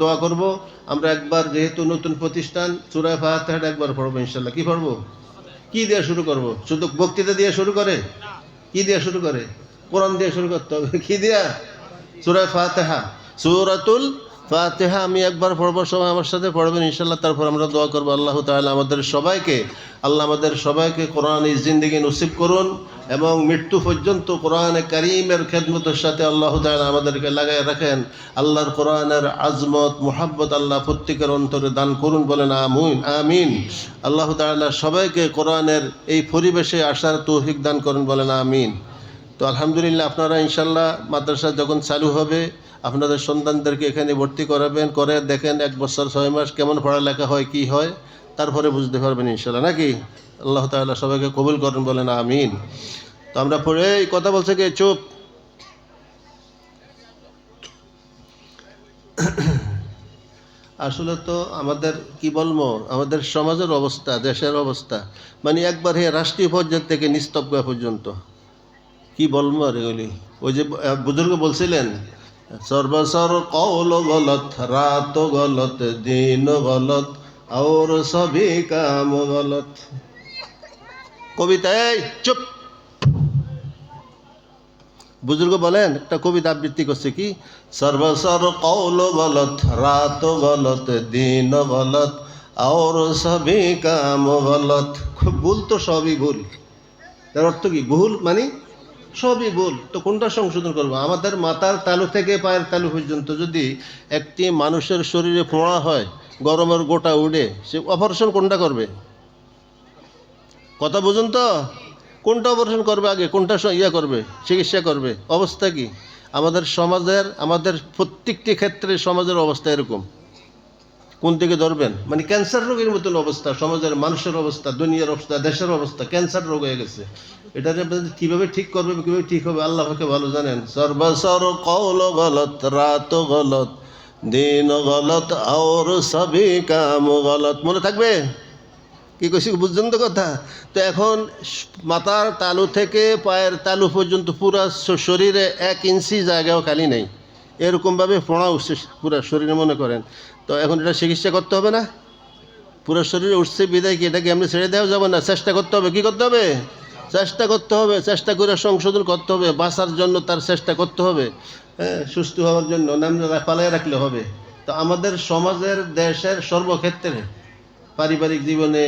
দোয়া করব। আমরা একবার যেহেতু নতুন প্রতিষ্ঠান সূরা ফাতিহাটা একবার পড়বো ইনশাআল্লাহ। কি পড়বো? কি দিয়ে শুরু করব? শুধু বক্তৃতা দিয়ে শুরু করে? কি দিয়ে শুরু করে? কোরআন দিয়ে শুরু করতে হবে। কি দিয়া? সূরা ফাতিহা, সূরাতুল ফাতিহা আমি একবার পড়বো, সবাই আমার সাথে পড়বেন ইনশাআল্লাহ। তারপর আমরা দোয়া করবো আল্লাহ তাআলা আমাদের সবাইকে কোরআনী জিন্দেগি নসিব করুন এবং মৃত্যু পর্যন্ত কোরআনে কারীমের খেদমতের সাথে আল্লাহ তাআলা আমাদেরকে লাগায় রাখেন। আল্লাহর কোরআনের আজমত মুহাব্বত আল্লাহ প্রত্যেকের অন্তরে দান করুন, বলেন আমিন আমিন। আল্লাহ তাআলা সবাইকে কোরআনের এই পরিবেশে আসার তৌফিক দান করুন, বলেন আমিন। তো আলহামদুলিল্লাহ, আপনারা ইনশাল্লাহ মাদ্রাসা যখন চালু হবে আপনাদের সন্তানদেরকে এখানে ভর্তি করাবেন, করে দেখেন 1 বছর 6 মাস কেমন পড়ালেখা হয়, কি হয়, তারপরে বুঝতে পারবেন ইনশাল্লাহ, নাকি? আল্লাহ তাআলা সবাইকে কবুল করেন, বলেন আমিন। তো আমরা পড়ে এই কথা বলছে কি চুপ। আসলে তো আমাদের কি বলবো, আমাদের সমাজের অবস্থা, দেশের অবস্থা, মানে একবারে রাষ্ট্রীয় পর্যায় থেকে নিস্তব্ধ পর্যন্ত কি বলবো আর এগুলি। ওই যে বুজুর্গ বলছিলেন, সর্বসর কৌল গলত, রাত গলত, দিন গলত, और सभी काम गलत। কবিতায় চুপ। বুজুর্গ বলেন, একটা কবিতা আবৃত্তি করছে কি, সর্বসর কৌল গলত, রাত গলত, দিন গলত, और सभी काम गलत। ভুল তো সবই ভুল। তার অর্থ কি? ভুল মানে সবই ভুল। তো কোনটা সংশোধন করবো? আমাদের মাথার তালু থেকে পায়ের তালু পর্যন্ত যদি একটি মানুষের শরীরে ফোঁড়া হয়, গরমের গোটা উড়ে, সে অপারেশন কোনটা করবে? কথা বুঝুন তো, কোনটা অপারেশন করবে আগে, কোনটা করবে, চিকিৎসা করবে? অবস্থা কি আমাদের সমাজের? আমাদের প্রত্যেকটি ক্ষেত্রে সমাজের অবস্থা এরকম। কোন থেকে ধরবেন? মানে ক্যান্সার রোগের মতন অবস্থা সমাজের, মানুষের অবস্থা, দুনিয়ার অবস্থা, দেশের অবস্থা ক্যান্সার রোগ হয়ে গেছে। এটাকে কিভাবে ঠিক করবে, কিভাবে ঠিক হবে আল্লাহ পাকে ভালো জানেন। সর্বসর কৌল গলত, রাত গলত, দিন গলত, और सभी काम गलत। মনে থাকবে কি কইছি? বুঝছেন তো কথা? তো এখন মাথার তালু থেকে পায়ের তালু পর্যন্ত পুরা শরীরে 1 ইঞ্চি জায়গাও খালি নেই, এরকমভাবে ফোঁড়া উঠছে পুরা শরীরে, মনে করেন। তো এখন এটা চিকিৎসা করতে হবে না? পুরো শরীরে উঠছে বিদায় কি এটাকে এমনি ছেড়ে দেওয়া যাবে না? চেষ্টা করতে হবে। কি করতে হবে? চেষ্টা করতে হবে। চেষ্টা করে সংশোধন করতে হবে। বাঁচার জন্য তার চেষ্টা করতে হবে, হ্যাঁ, সুস্থ হওয়ার জন্য নাম পালায় রাখলে হবে। তো আমাদের সমাজের, দেশের সর্বক্ষেত্রে, পারিবারিক জীবনে,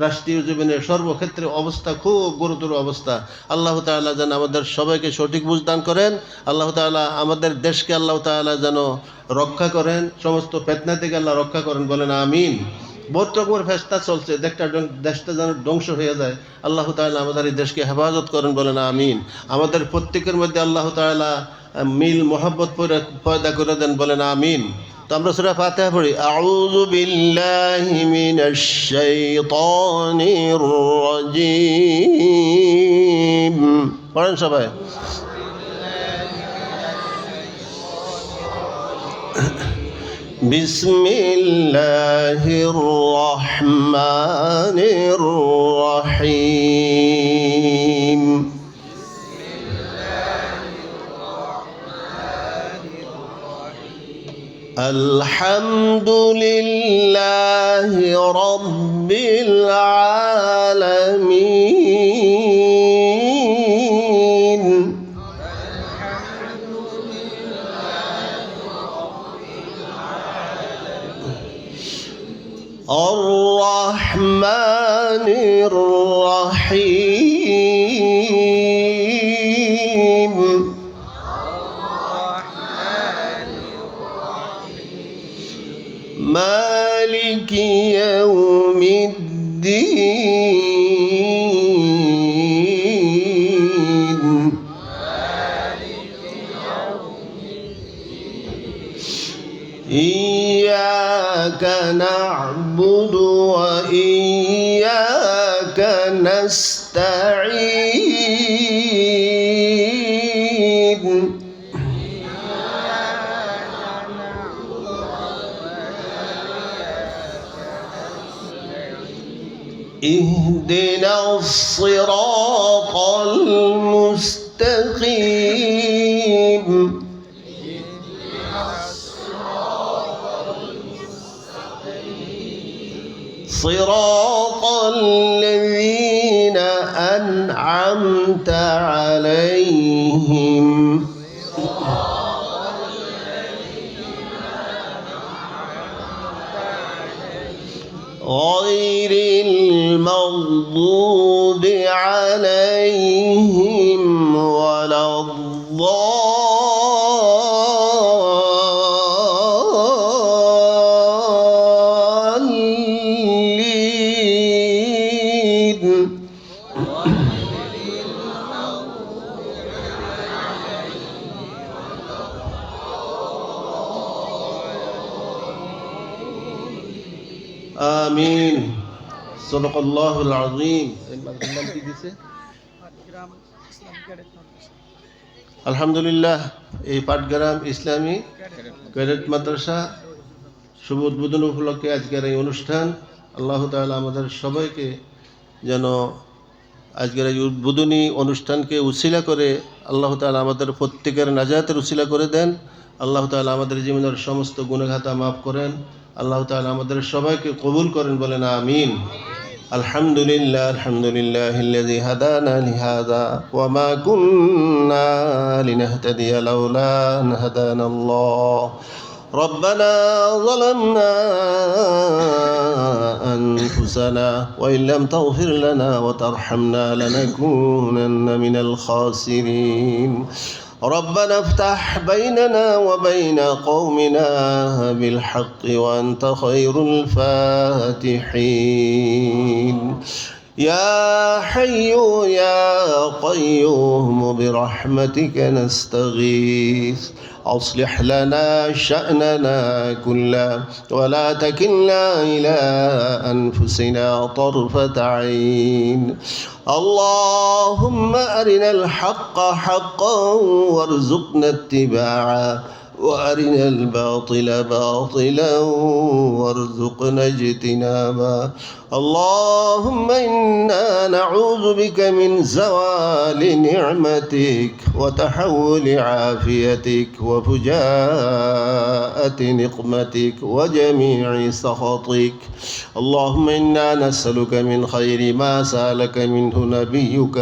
রাষ্ট্রীয় জীবনে, সর্বক্ষেত্রে অবস্থা খুব গুরুতর অবস্থা। আল্লাহ তাআলা যেন আমাদের সবাইকে সঠিক বুঝ দান করেন। আল্লাহ তাআলা আমাদের দেশকে আল্লাহ তাআলা যেন রক্ষা করেন, সমস্ত ফিতনা থেকে আল্লাহ রক্ষা করেন, বলেন আমিন। বহুত রকমের ফেস্তা চলছে, দেশটা যেন ধ্বংস হয়ে যায়। আল্লাহ তাআলা আমাদের এই দেশকে হেফাজত করেন, বলেন আমিন। আমাদের প্রত্যেকের মধ্যে আল্লাহ তাআলা মিল মোহাব্বত পয়দা করে দেন, বলেন আমিন। তো আমরা সূরা ফাতিহা পড়ি। আউযু বিল্লাহি মিনাশ শাইতানির রাজীম। পড়েন সবাই। বিসমিল্লাহির রহমানির রহিম। আলহামদুলিল্লাহি রাব্বিল আলামিন। আর রহমানির রহিম। مالك يوم الدين. إياك نعبد وإياك نستعين. اهدنا الصراط المستقيم. صراط الذين أنعمت عليهم غير المغضوب عليهم ولا الضالين. آمين. صدق الله العظيم. আলহামদুলিল্লাহ, এই পাটগ্রাম ইসলামী ক্যাডেট মাদ্রাসা শুভ উদ্বোধন উপলক্ষে আজকের এই অনুষ্ঠান, আল্লাহ তাআলা আমাদের সবাইকে যেন আজকের এই উদ্বোধনী অনুষ্ঠানকে উসিলা করে আল্লাহ তাআলা আমাদের প্রত্যেকের নাজাতের উসিলা করে দেন। আল্লাহ তাআলা আমাদের জীবনের সমস্ত গুনাহগাতা মাফ করেন। আল্লাহ তাআলা আমাদের সবাইকে কবুল করেন, বলেন আমিন। আলহামদুলিল্লাহ, আলহামদুলিল্লাহিল্লাযী হাদানা লিহাযা ওয়া মা কুন্না লিনাহতাদিয়া লাউলা আন হাদানাল্লাহ। ربنا ظلمنا أنفسنا وإن لم تغفر لنا وترحمنا لنكونن من الخاسرين. ربنا افتح بيننا وبين قومنا بالحق وأنت خير الفاتحين. يا حي يا قيوم برحمتك نستغيث، أصلح لنا شأننا كله ولا تكلنا إلى أنفسنا طرفة عين. اللهم أرنا الحق حقا وارزقنا اتباعه وأرنا الباطل باطلا وارزقنا اجتنابه. اللهم إنا نعوذ بك من زوال نعمتك وتحول عافيتك وفجاءة نقمتك وجميع سخطك. اللهم إنا نسألك من خير ما سألك منه نبيك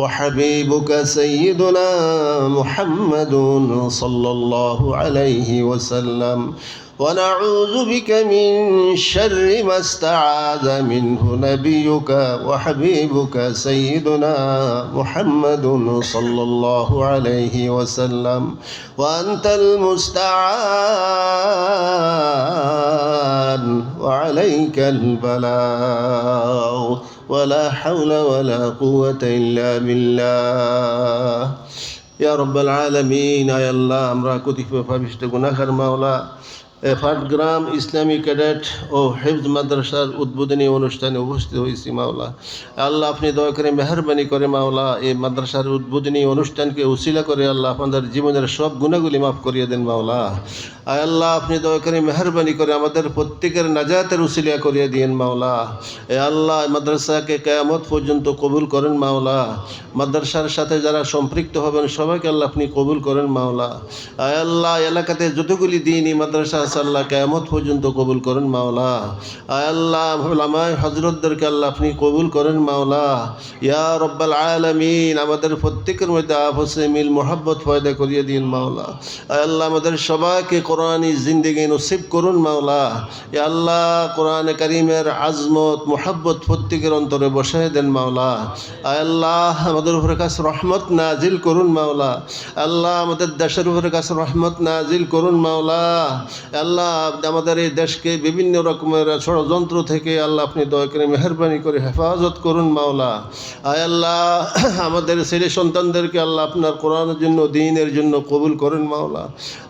وحبيبك سيدنا محمد صلى الله عليه وسلم، ونعوذ بك من شر ما استعاذ منه نبيك وحبيبك سيدنا محمد صلى الله عليه وسلم، وأنت المستعان وعليك البلاغ ولا حول ولا قوة إلا بالله. يا رب العالمين. يا الله আমরা কতিপয় গুনাহগার মাওলা পাটগ্রাম ইসলামী ক্যাডেট ও হিফজ মাদ্রাসার উদ্বোধনী অনুষ্ঠানে উপস্থিত হয়েছি মাওলা। আল্লাহ আপনি দয়া করে মেহরবানি করে মাওলা এই মাদ্রাসার উদ্বোধনী অনুষ্ঠানকে উসিলা করে আল্লাহ আপনাদের জীবনের সব গুনাহগুলি মাফ করিয়ে দেন মাওলা। আয় আল্লাহ আপনি দয়া করে মেহরবানি করে আমাদের প্রত্যেকের নাজাতের উসিলা করিয়ে দিয়েন মাওলা। এ আল্লাহ মাদ্রাসাকে কিয়ামত পর্যন্ত কবুল করেন মাওলা। মাদ্রাসার সাথে যারা সম্পৃক্ত হবেন সবাইকে আল্লাহ আপনি কবুল করেন মাওলা। আয় আল্লাহ এলাকাতে যতগুলি দিনই মাদ্রাসা আল্লাহ কিয়ামত পর্যন্ত কবুল করেন মাওলা। আয় আল্লাহ উলামায়ে হযরতদেরকে আল্লাহ আপনি কবুল করেন মাওলা। ইয়া রব্বাল আলামিন আমাদের প্রত্যেকের মধ্যে আপসে মিল মোহাব্বত পয়দা করিয়ে দিন মাওলা। আয় আল্লাহ আমাদের সবাইকে কোরআনী জিন্দেগি নসিব করুন মাওলা। ইয়া আল্লাহ কোরআনে কারীমের আজমত মোহাব্বত প্রত্যেকের অন্তরে বসায় দেন মাওলা। আয় আল্লাহ আমাদের উপরে কাছে রহমত নাজিল করুন মাওলা। আল্লাহ আমাদের দেশের উপরে কাছে রহমত নাজিল করুন মাওলা। আল্লাহ আমাদের এই দেশকে বিভিন্ন রকমের ষড়যন্ত্র থেকে আল্লাহ আপনি দয়া করে মেহরবানি করে হেফাজত করুন মাওলা। আয় আল্লাহ আমাদের ছেলে সন্তানদেরকে আল্লাহ আপনার কোরআনের জন্য দ্বীনের জন্য কবুল করেন মাওলা।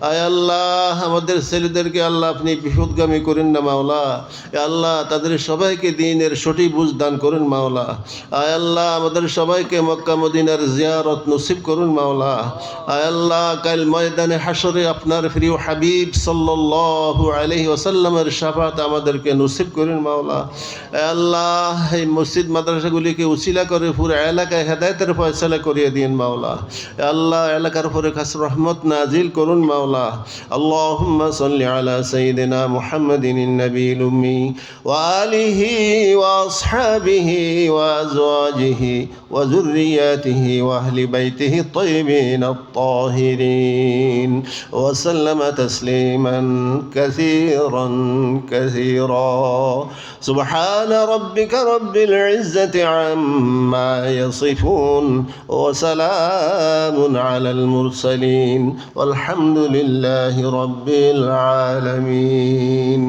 আয় আল্লাহ আমাদের ছেলেদেরকে আল্লাহ আপনি বিপদগামী করেন না মাওলা। আল্লাহ তাদের সবাইকে দ্বীনের সঠিক বুঝ দান করেন মাওলা। আয় আল্লাহ আমাদের সবাইকে মক্কা মদিনার জিয়ারত নসিব করুন মাওলা। আয় আল্লাহ কাল ময়দানে হাসরে আপনার প্রিয় হাবিব সাল্লাল্লাহু সাল্লাল্লাহু আলাইহি ওয়াসাল্লামের শাফাত আমাদেরকে নসিব করেন মাওলা। আল্লাহ এই মসজিদ মাদ্রাসাগুলিকে উসিলা করে পুরো এলাকায় হেদায়েতের ফয়সালা করিয়ে দিন মাওলা। আল্লাহ এলাকার উপরে খাস রহমত নাজিল করুন মাওলা। আল্লাহুম্মা সাল্লি আলা সাইয়্যিদিনা মুহাম্মাদিন নবিয়্যিল উম্মি ওয়া আলিহি ওয়া আসহাবিহি ওয়া আজওয়াজিহি ওয়া যুররিয়াতিহি ওয়া আহলি বাইতিহি الطيبين الطاهرين وسلم تسليما كثيرا كثيرا سبحان ربك رب العزة عما يصفون وسلام على المرسلين والحمد لله رب العالمين.